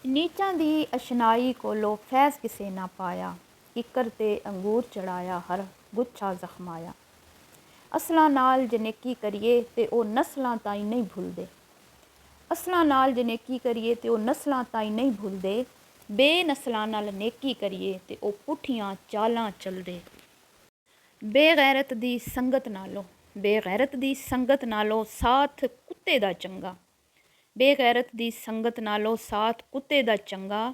ਨੀਚਾਂ ਦੀ ਅਸ਼ਨਾਈ ਕੋਲੋਂ ਫੈਜ਼ ਕਿਸੇ ਨਾ ਪਾਇਆ, ਕਿੱਕਰ ਤੇ ਅੰਗੂਰ ਚੜਾਇਆ ਹਰ ਗੁੱਛਾ ਜ਼ਖਮਾਇਆ। ਅਸਲਾਂ ਨਾਲ ਜੇ ਨੇਕੀ ਕਰੀਏ ਤੇ ਉਹ ਨਸਲਾਂ ਤਾਈਂ ਨਹੀਂ ਭੁੱਲਦੇ। ਅਸਲਾਂ ਨਾਲ ਜੇ ਨੇਕੀ ਕਰੀਏ ਤੇ ਉਹ ਨਸਲਾਂ ਤਾਈਂ ਨਹੀਂ ਭੁੱਲਦੇ। ਬੇਨਸਲਾਂ ਨਾਲ ਨੇਕੀ ਕਰੀਏ ਤੇ ਉਹ ਪੁੱਠੀਆਂ ਚਾਲਾਂ ਚੱਲਦੇ। ਬੇਗੈਰਤ ਦੀ ਸੰਗਤ ਨਾਲੋਂ ਸਾਥ ਕੁੱਤੇ ਦਾ ਚੰਗਾ। ਬੇਗੈਰਤ ਦੀ ਸੰਗਤ ਨਾਲੋਂ ਸਾਥ ਕੁੱਤੇ ਦਾ ਚੰਗਾ।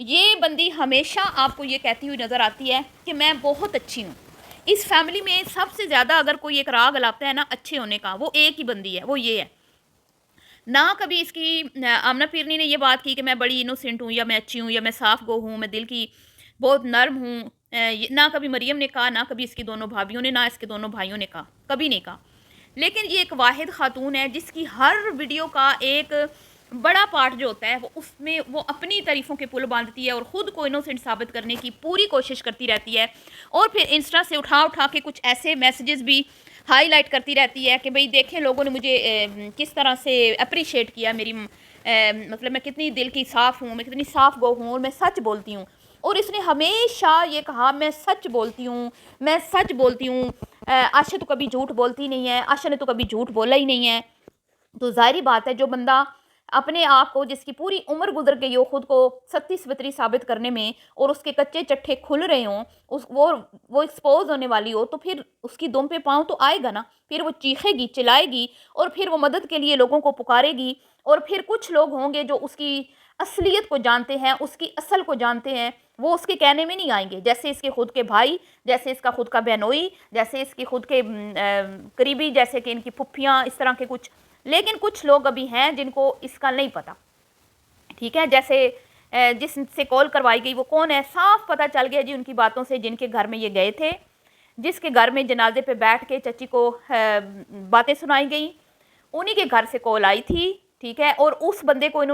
یہ بندی ہمیشہ آپ کو یہ کہتی ہوئی نظر آتی ہے کہ میں بہت اچھی ہوں. اس فیملی میں سب سے زیادہ اگر کوئی ایک راگ لاتا ہے نا اچھے ہونے کا، وہ ایک ہی بندی ہے، وہ یہ ہے. نہ کبھی اس کی آمنہ پیرنی نے یہ بات کی کہ میں بڑی انوسینٹ ہوں، یا میں اچھی ہوں، یا میں صاف گو ہوں، میں دل کی بہت نرم ہوں. نہ کبھی مریم نے کہا، نہ کبھی اس کی دونوں بھابھیوں نے، نہ اس کے دونوں بھائیوں نے کہا، کبھی نہیں کہا. لیکن یہ ایک واحد خاتون ہے جس کی ہر ویڈیو کا ایک بڑا پارٹ جو ہوتا ہے وہ اس میں وہ اپنی تعریفوں کے پل باندھتی ہے اور خود کو انوسینٹ ثابت کرنے کی پوری کوشش کرتی رہتی ہے. اور پھر انسٹا سے اٹھا کے کچھ ایسے میسیجز بھی ہائی لائٹ کرتی رہتی ہے کہ بھئی دیکھیں لوگوں نے مجھے کس طرح سے اپریشیٹ کیا، میری مطلب میں کتنی دل کی صاف ہوں، میں کتنی صاف گو ہوں، اور میں سچ بولتی ہوں. اور اس نے ہمیشہ یہ کہا میں سچ بولتی ہوں، میں سچ بولتی ہوں. عائشہ تو کبھی جھوٹ بولتی نہیں ہے، عائشہ نے تو کبھی جھوٹ بولا ہی نہیں ہے. تو ظاہری بات ہے جو بندہ اپنے آپ کو، جس کی پوری عمر گزر گئی ہو خود کو ستی سوتری ثابت کرنے میں، اور اس کے کچے چٹھے کھل رہے ہوں، وہ ایکسپوز ہونے والی ہو، تو پھر اس کی دم پہ پاؤں تو آئے گا نا. پھر وہ چیخے گی، چلائے گی، اور پھر وہ مدد کے لیے لوگوں کو پکارے گی. اور پھر کچھ لوگ ہوں گے جو اس کی اصلیت کو جانتے ہیں، اس کی اصل کو جانتے ہیں، وہ اس کے کہنے میں نہیں آئیں گے. جیسے اس کے خود کے بھائی، جیسے اس کا خود کا بہنوئی، جیسے اس کی خود کے قریبی، جیسے کہ ان کی پھپھیاں، اس طرح کے کچھ. لیکن کچھ لوگ ابھی ہیں جن کو اس کا نہیں پتہ. ٹھیک ہے، جیسے جس سے کال کروائی گئی وہ کون ہے، صاف پتہ چل گیا جی ان کی باتوں سے، جن کے گھر میں یہ گئے تھے، جس کے گھر میں جنازے پہ بیٹھ کے چچی کو باتیں سنائی گئیں، انہی کے گھر سے کال آئی تھی. ٹھیک ہے، اور اس بندے کو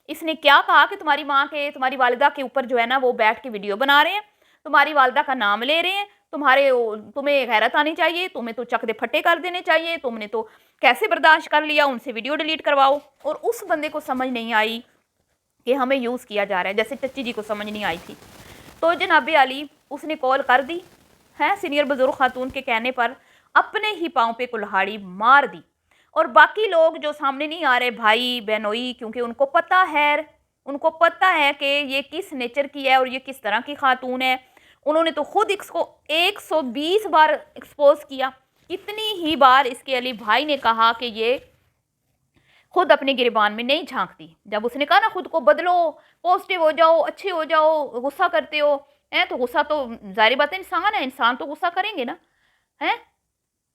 اس نے کیا کہا کہ تمہاری ماں کے، تمہاری والدہ کے اوپر جو ہے نا وہ بیٹھ کے ویڈیو بنا رہے ہیں، تمہاری والدہ کا نام لے رہے ہیں، تمہیں غیرت آنی چاہیے، تمہیں تو چک دے پھٹے کر دینے چاہیے، تم نے تو کیسے برداشت کر لیا، ان سے ویڈیو ڈیلیٹ کرواؤ. اور اس بندے کو سمجھ نہیں آئی کہ ہمیں یوز کیا جا رہا ہے، جیسے چچی جی کو سمجھ نہیں آئی تھی. تو جناب علی اس نے کال کر دی ہے، سینئر بزرگ خاتون کے کہنے پر اپنے ہی پاؤں پہ کلہاڑی مار دی. اور باقی لوگ جو سامنے نہیں آ رہے، بھائی بہنوئی، کیونکہ ان کو پتہ ہے کہ یہ کس نیچر کی ہے اور یہ کس طرح کی خاتون ہے. انہوں نے تو خود اس کو 120 بار ایکسپوز کیا. اتنی ہی بار اس کے علی بھائی نے کہا کہ یہ خود اپنے گریبان میں نہیں جھانکتی. جب اس نے کہا نا خود کو بدلو، پازیٹیو ہو جاؤ، اچھے ہو جاؤ، غصہ کرتے ہو، تو غصہ تو ظاہری بات ہے، انسان ہے، انسان تو غصہ کریں گے نا.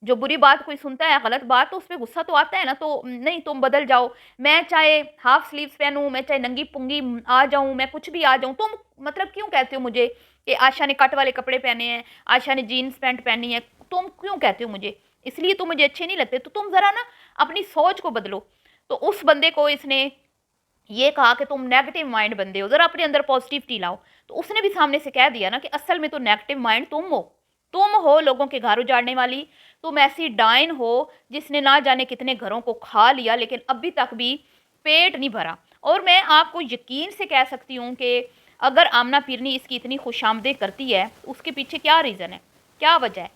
جو بری بات کوئی سنتا ہے، غلط بات، تو اس پہ غصہ تو آتا ہے نا. تو نہیں، تم بدل جاؤ، میں چاہے ہاف سلیوز پہنوں، میں چاہے ننگی پنگی آ جاؤں، میں کچھ بھی آ جاؤں، تم مطلب کیوں کہتے ہو مجھے کہ عائشہ نے کٹ والے کپڑے پہنے ہیں، عائشہ نے جینز پینٹ پہنی ہے، تم کیوں کہتے ہو مجھے؟ اس لیے تو مجھے اچھے نہیں لگتے. تو تم ذرا نا اپنی سوچ کو بدلو. تو اس بندے کو اس نے یہ کہا کہ تم نیگیٹو مائنڈ بندے ہو، ذرا اپنے اندر پازیٹیوٹی لاؤ. تو اس نے بھی سامنے سے کہہ دیا نا کہ اصل میں تو نیگیٹو مائنڈ تم ہو لوگوں کے گھر اجاڑنے والی. تم ایسی ڈائن ہو جس نے نہ جانے کتنے گھروں کو کھا لیا لیکن ابھی تک بھی پیٹ نہیں بھرا. اور میں آپ کو یقین سے کہہ سکتی ہوں کہ اگر آمنہ پیرنی اس کی اتنی خوش آمدید کرتی ہے، اس کے پیچھے کیا ریزن ہے، کیا وجہ ہے؟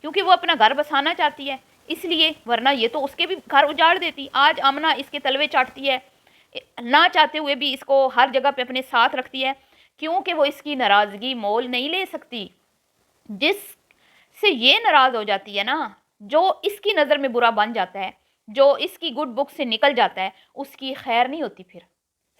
کیونکہ وہ اپنا گھر بسانا چاہتی ہے اس لیے، ورنہ یہ تو اس کے بھی گھر اجاڑ دیتی. آج آمنہ اس کے تلوے چاٹتی ہے، نہ چاہتے ہوئے بھی اس کو ہر جگہ پہ اپنے ساتھ رکھتی ہے، کیونکہ وہ اس کی ناراضگی مول نہیں لے سکتی. جس سے یہ ناراض ہو جاتی ہے نا، جو اس کی نظر میں برا بن جاتا ہے، جو اس کی گڈ بک سے نکل جاتا ہے، اس کی خیر نہیں ہوتی. پھر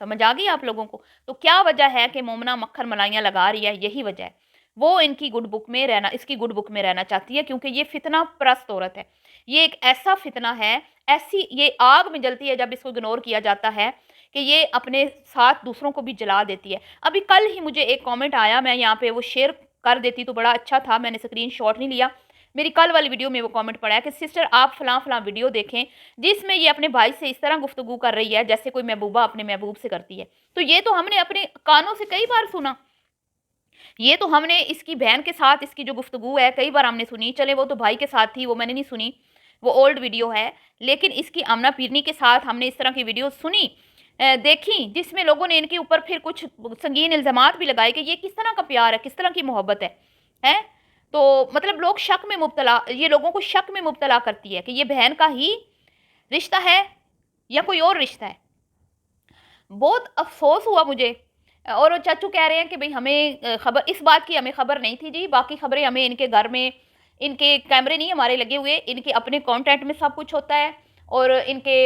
سمجھ آ گئی آپ لوگوں کو؟ تو کیا وجہ ہے کہ مومنہ مکھن ملائیاں لگا رہی ہے؟ یہی وجہ ہے، وہ ان کی گڈ بک میں رہنا، اس کی گڈ بک میں رہنا چاہتی ہے، کیونکہ یہ فتنہ پرست عورت ہے. یہ ایک ایسا فتنہ ہے، ایسی یہ آگ میں جلتی ہے جب اس کو اگنور کیا جاتا ہے، کہ یہ اپنے ساتھ دوسروں کو بھی جلا دیتی ہے. ابھی کل ہی مجھے ایک کامنٹ آیا، میں یہاں پہ وہ شیئر کر دیتی تو بڑا اچھا تھا، میں نے اسکرین شاٹ نہیں لیا. میری کل والی ویڈیو میں وہ کامنٹ پڑا ہے کہ سسٹر آپ فلاں فلاں ویڈیو دیکھیں جس میں یہ اپنے بھائی سے اس طرح گفتگو کر رہی ہے جیسے کوئی محبوبہ اپنے محبوب سے کرتی ہے. تو یہ تو ہم نے اپنے کانوں سے کئی بار سنا، یہ تو ہم نے اس کی بہن کے ساتھ اس کی جو گفتگو ہے کئی بار ہم نے سنی. چلے وہ تو بھائی کے ساتھ تھی، وہ میں نے نہیں سنی، وہ اولڈ ویڈیو ہے. لیکن اس کی آمنہ پیرنی کے ساتھ ہم نے اس طرح کی ویڈیو سنی، دیکھی، جس میں لوگوں نے ان کے اوپر پھر کچھ سنگین الزامات بھی لگائے کہ یہ کس طرح کا پیار ہے، کس طرح کی محبت ہے. تو مطلب لوگ شک میں مبتلا، یہ لوگوں کو شک میں مبتلا کرتی ہے کہ یہ بہن کا ہی رشتہ ہے یا کوئی اور رشتہ ہے. بہت افسوس ہوا مجھے. اور چاچو کہہ رہے ہیں کہ بھئی ہمیں خبر، اس بات کی ہمیں خبر نہیں تھی جی، باقی خبریں ہمیں ان کے گھر میں، ان کے کیمرے نہیں ہمارے لگے ہوئے، ان کے اپنے کانٹینٹ میں سب کچھ ہوتا ہے. اور ان کے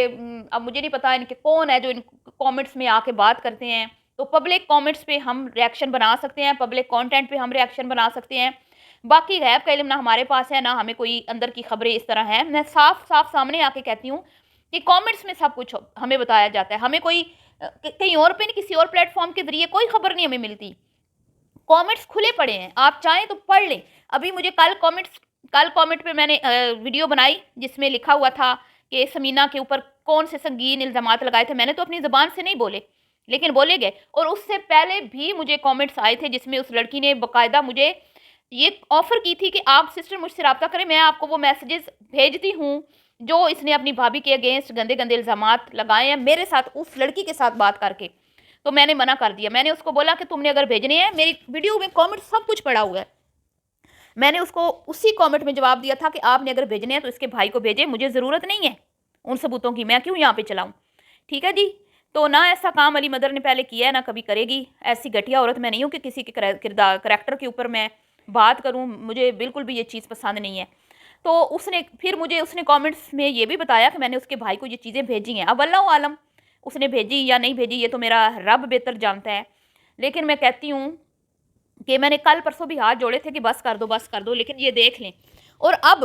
اب مجھے نہیں پتا ان کے کون ہے جو ان کامنٹس میں آ کے بات کرتے ہیں تو پبلک کامنٹس پہ ہم ریاکشن بنا سکتے ہیں، پبلک کانٹینٹ پہ ہم ریاکشن بنا سکتے ہیں، باقی غیب کا علم نہ ہمارے پاس ہے، نہ ہمیں کوئی اندر کی خبریں اس طرح ہیں۔ میں صاف صاف سامنے آ کے کہتی ہوں کہ کامنٹس میں سب کچھ ہمیں بتایا جاتا ہے، ہمیں کوئی کہیں اور پہ نہیں، کسی اور پلیٹ فارم کے ذریعے کوئی خبر نہیں ہمیں ملتی۔ کامنٹس کھلے پڑے ہیں، آپ چاہیں تو پڑھ لیں۔ ابھی مجھے کل کامنٹ پہ میں نے ویڈیو بنائی جس میں لکھا ہوا تھا کہ سمینہ کے اوپر کون سے سنگین الزامات لگائے تھے، میں نے تو اپنی زبان سے نہیں بولے لیکن بولے گئے، اور اس سے پہلے بھی مجھے کامنٹس آئے تھے جس میں اس لڑکی نے باقاعدہ مجھے یہ آفر کی تھی کہ آپ سسٹر مجھ سے رابطہ کریں، میں آپ کو وہ میسیجز بھیجتی ہوں جو اس نے اپنی بھابھی کے اگینسٹ گندے گندے الزامات لگائے ہیں میرے ساتھ، اس لڑکی کے ساتھ بات کر کے۔ تو میں نے منع کر دیا، میں نے اس کو بولا کہ تم نے اگر بھیجنے ہیں، میری ویڈیو میں کامنٹ سب کچھ پڑا ہوا ہے، میں نے اس کو اسی کامنٹ میں جواب دیا تھا کہ آپ نے اگر بھیجنے ہیں تو اس کے بھائی کو بھیجیں، مجھے ضرورت نہیں ہے ان ثبوتوں کی، میں کیوں یہاں پہ چلاؤں، ٹھیک ہے جی۔ تو نہ ایسا کام علی مدر نے پہلے کیا ہے، نہ کبھی کرے گی، ایسی گھٹیا عورت میں نہیں ہوں کہ کسی کے کریکٹر کے اوپر میں بات کروں، مجھے بالکل بھی یہ چیز پسند نہیں ہے۔ تو اس نے کامنٹس میں یہ بھی بتایا کہ میں نے اس کے بھائی کو یہ چیزیں بھیجی ہیں، اب اللہ عالم اس نے بھیجی یا نہیں بھیجی، یہ تو میرا رب بہتر جانتا ہے، لیکن میں کہتی ہوں کہ میں نے کل پرسوں بھی ہاتھ جوڑے تھے کہ بس کر دو، لیکن یہ دیکھ لیں۔ اور اب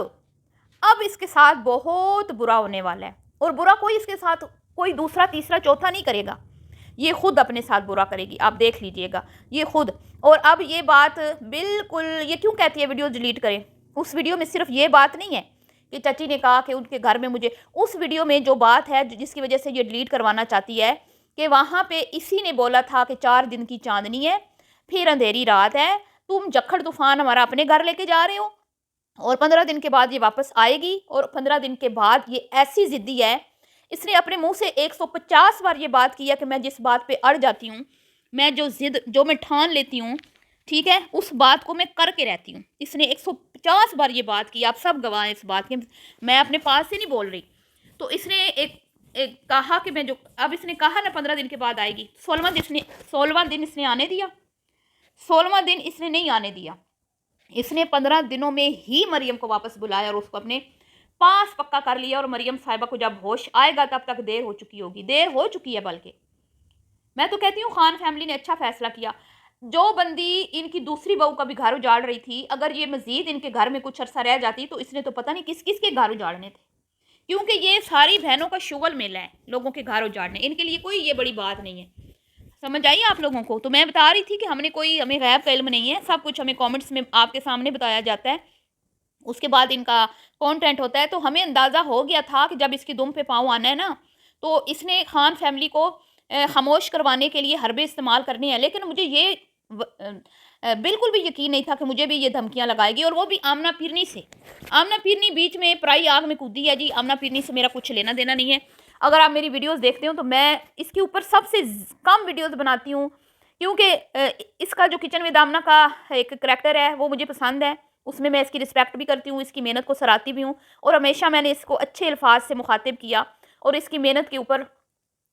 اس کے ساتھ بہت برا ہونے والا ہے، اور برا کوئی اس کے ساتھ کوئی دوسرا تیسرا چوتھا نہیں کرے گا، یہ خود اپنے ساتھ برا کرے گی، آپ دیکھ لیجئے گا یہ خود۔ اور اب یہ بات بالکل، یہ کیوں کہتی ہے ویڈیو ڈیلیٹ کریں، اس ویڈیو میں صرف یہ بات نہیں ہے کہ چچی نے کہا کہ ان کے گھر میں مجھے، اس ویڈیو میں جو بات ہے جس کی وجہ سے یہ ڈیلیٹ کروانا چاہتی ہے کہ وہاں پہ اسی نے بولا تھا کہ 4 دن کی چاندنی ہے، پھر اندھیری رات ہے، تم جکھڑ طوفان ہمارا اپنے گھر لے کے جا رہے ہو، اور 15 دن کے بعد یہ واپس آئے گی، اور 15 دن کے بعد یہ ایسی ضدی ہے، اس نے اپنے منہ سے 150 بار یہ بات کی ہے کہ میں جس بات پہ اڑ جاتی ہوں، میں جو میں ٹھان لیتی ہوں، ٹھیک ہے، اس بات کو میں کر کے رہتی ہوں۔ اس نے 150 بار یہ بات کی، آپ سب گواہ ہیں اس بات کے، میں اپنے پاس سے نہیں بول رہی۔ تو اس نے ایک کہا کہ اب اس نے کہا نا 15 دن کے بعد آئے گی، 16واں دن اس نے آنے دیا، 16واں دن اس نے نہیں آنے دیا، اس نے 15 دنوں میں ہی مریم کو واپس بلایا اور اس کو اپنے پاس پکا کر لیا، اور مریم صاحبہ کو جب ہوش آئے گا تب تک دیر ہو چکی ہوگی، دیر ہو چکی ہے بلکہ۔ میں تو کہتی ہوں خان فیملی نے اچھا فیصلہ کیا، جو بندی ان کی دوسری بہو کا بھی گھر اجاڑ رہی تھی، اگر یہ مزید ان کے گھر میں کچھ عرصہ رہ جاتی تو اس نے تو پتہ نہیں کس کس کے گھر اجاڑنے تھے، کیونکہ یہ ساری بہنوں کا شغل میلہ ہے لوگوں کے گھر اجاڑنے، ان کے لیے کوئی یہ بڑی بات نہیں ہے، سمجھ آئیے آپ لوگوں کو۔ تو میں بتا رہی تھی کہ ہمیں غیب کا علم نہیں ہے، سب کچھ ہمیں کامنٹس میں آپ کے سامنے بتایا جاتا ہے، اس کے بعد ان کا کانٹینٹ ہوتا ہے، تو ہمیں اندازہ ہو گیا تھا کہ جب اس کی دم پہ پاؤں آنا ہے نا، تو اس نے خان فیملی کو خاموش کروانے کے لیے حربے استعمال کرنی ہے، لیکن مجھے یہ بالکل بھی یقین نہیں تھا کہ مجھے بھی یہ دھمکیاں لگائے گی، اور وہ بھی آمنہ پیرنی سے۔ آمنہ پیرنی بیچ میں پرائی آگ میں کودی ہے جی، آمنہ پیرنی سے میرا کچھ لینا دینا نہیں ہے۔ اگر آپ میری ویڈیوز دیکھتے ہو تو میں اس کے اوپر سب سے کم ویڈیوز بناتی ہوں، کیونکہ اس کا جو کچن ود آمنہ کا ایک کریکٹر ہے وہ مجھے پسند ہے، اس میں اس کی رسپیکٹ بھی کرتی ہوں، اس کی محنت کو سراہتی بھی ہوں، اور ہمیشہ میں نے اس کو اچھے الفاظ سے مخاطب کیا، اور اس کی محنت کے اوپر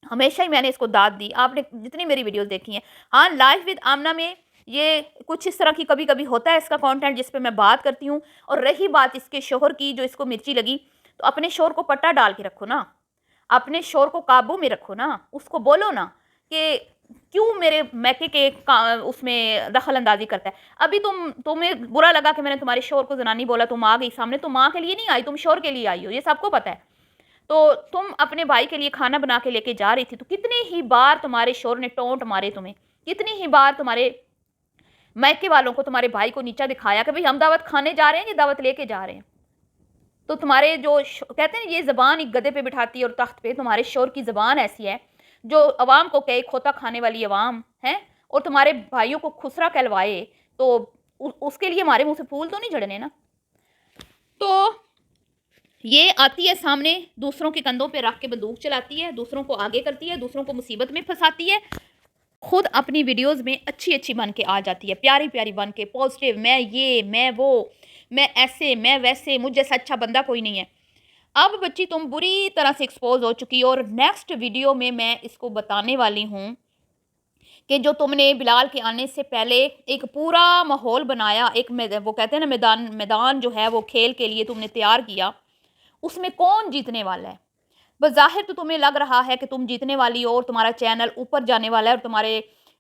ہمیشہ ہی میں نے اس کو داد دی، آپ نے جتنی میری ویڈیوز دیکھی ہیں۔ ہاں، لائف ود آمنہ میں یہ کچھ اس طرح کی کبھی کبھی ہوتا ہے اس کا کانٹینٹ جس پہ میں بات کرتی ہوں، اور رہی بات اس کے شوہر کی جو اس کو مرچی لگی، تو اپنے شوہر کو پٹا ڈال کے رکھو نا، اپنے شوہر کو قابو میں رکھو نا، اس کو بولو نا کہ کیوں میرے میکے کے اس میں دخل اندازی کرتا ہے۔ ابھی تمہیں برا لگا کہ میں نے تمہارے شوہر کو زنانی بولا، تم آ گئی سامنے، تم ماں کے لیے نہیں آئی، تم شوہر کے لیے آئی ہو، یہ سب کو پتہ ہے۔ تو تم اپنے بھائی کے لیے کھانا بنا کے لے کے جا رہی تھی، تو کتنی ہی بار تمہارے شوہر نے ٹونٹ مارے تمہیں، کتنی ہی بار تمہارے میکے والوں کو تمہارے بھائی کو نیچا دکھایا کہ بھئی ہم دعوت کھانے جا رہے ہیں، یہ دعوت لے کے جا رہے ہیں۔ تو تمہارے جو کہتے ہیں یہ زبان ایک گدے پہ بٹھاتی ہے اور تخت پہ، تمہارے شوہر کی زبان ایسی ہے جو عوام کو کہے کھوتا کھانے والی عوام ہے، اور تمہارے بھائیوں کو خسرا کہلوائے، تو اس کے لیے ہمارے منہ سے پھول تو نہیں جھڑنے نا۔ تو یہ آتی ہے سامنے، دوسروں کے کندھوں پہ رکھ کے بندوق چلاتی ہے، دوسروں کو آگے کرتی ہے، دوسروں کو مصیبت میں پھنساتی ہے، خود اپنی ویڈیوز میں اچھی بن کے آ جاتی ہے، پیاری بن کے، پازیٹیو، میں یہ، میں وہ، میں ایسے، میں ویسے، مجھ جیسا اچھا بندہ کوئی نہیں ہے۔ اب بچی تم بری طرح سے ایکسپوز ہو چکی، اور نیکسٹ ویڈیو میں اس کو بتانے والی ہوں کہ جو تم نے بلال کے آنے سے پہلے ایک پورا ماحول بنایا، ایک وہ کہتے ہیں نا میدان جو ہے وہ کھیل کے لیے تم نے تیار کیا، اس میں کون جیتنے والا ہے؟ بظاہر تو تمہیں لگ رہا ہے کہ تم جیتنے والی ہو اور تمہارا چینل اوپر جانے والا ہے، اور تمہارے